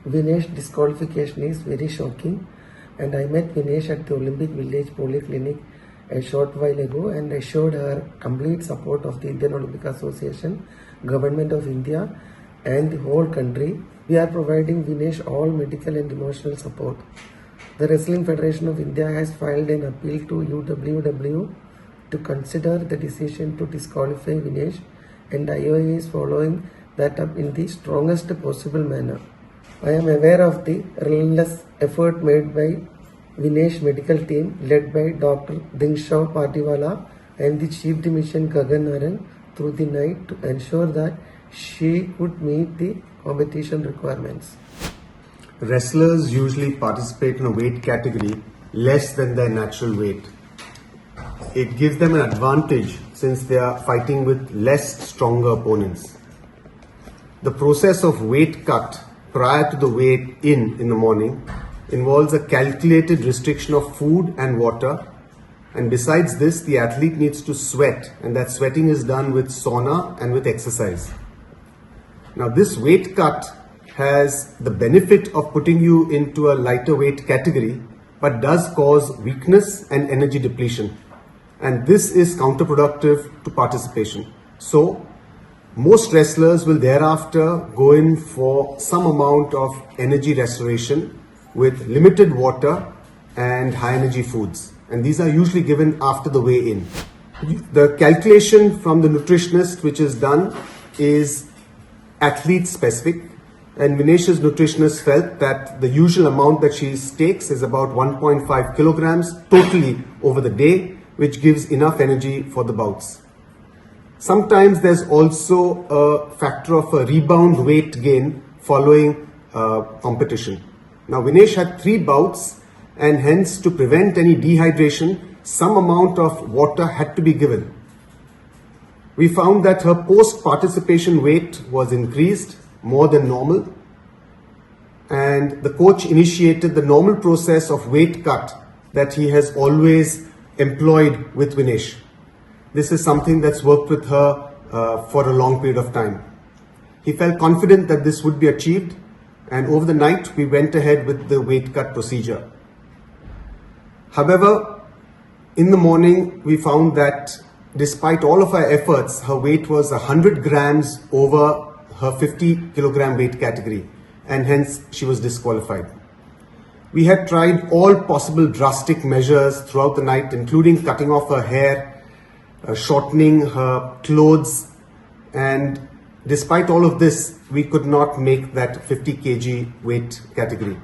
Vinesh disqualification is very shocking, and I met Vinesh at the Olympic Village Polyclinic a short while ago and assured her complete support of the Indian Olympic Association, Government of India and the whole country. We are providing Vinesh all medical and emotional support. The Wrestling Federation of India has filed an appeal to UWW to consider the decision to disqualify Vinesh, and IOA is following that up in the strongest possible manner. I am aware of the relentless effort made by Vinesh medical team led by Dr. Dingshaw Patiwala and the Chief Dimission Gagan Narang through the night to ensure that she could meet the competition requirements. Wrestlers usually participate in a weight category less than their natural weight. It gives them an advantage since they are fighting with less stronger opponents. The process of weight cut prior to the weight in the morning involves a calculated restriction of food and water, and besides this the athlete needs to sweat, and that sweating is done with sauna and with exercise. Now this weight cut has the benefit of putting you into a lighter weight category but does cause weakness and energy depletion, and this is counterproductive to participation. So most wrestlers will thereafter go in for some amount of energy restoration with limited water and high energy foods, and these are usually given after the weigh-in. The calculation from the nutritionist which is done is athlete specific, and Vinesh's nutritionist felt that the usual amount that she takes is about 1.5 kilograms totally over the day, which gives enough energy for the bouts. Sometimes there's also a factor of a rebound weight gain following competition. Now Vinesh had 3 bouts, and hence to prevent any dehydration, some amount of water had to be given. We found that her post-participation weight was increased more than normal, and the coach initiated the normal process of weight cut that he has always employed with Vinesh. This is something that's worked with her for a long period of time. He felt confident that this would be achieved, and over the night we went ahead with the weight cut procedure. However, in the morning we found that despite all of our efforts, her weight was 100 grams over her 50 kilogram weight category, and hence she was disqualified. We had tried all possible drastic measures throughout the night, including cutting off her hair, shortening her clothes, and despite all of this, we could not make that 50 kg weight category.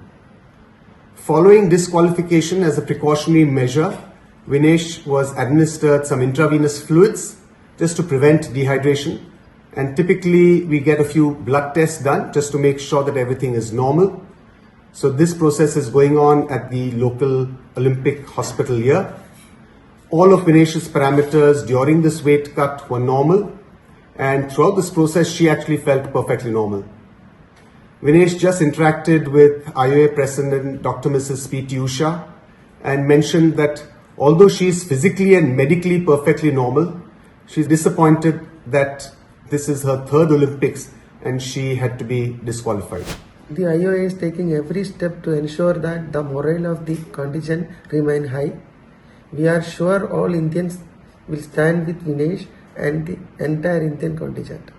Following disqualification as a precautionary measure, Vinesh was administered some intravenous fluids just to prevent dehydration, and typically we get a few blood tests done just to make sure that everything is normal. So this process is going on at the local Olympic hospital here. All of Vinesh's parameters during this weight cut were normal, and throughout this process she actually felt perfectly normal. Vinesh just interacted with IOA President Dr. Mrs. P.T. Usha and mentioned that although she is physically and medically perfectly normal, she is disappointed that this is her 3rd Olympics and she had to be disqualified. The IOA is taking every step to ensure that the morale of the contingent remain high. We are sure all Indians will stand with Vinesh and the entire Indian contingent.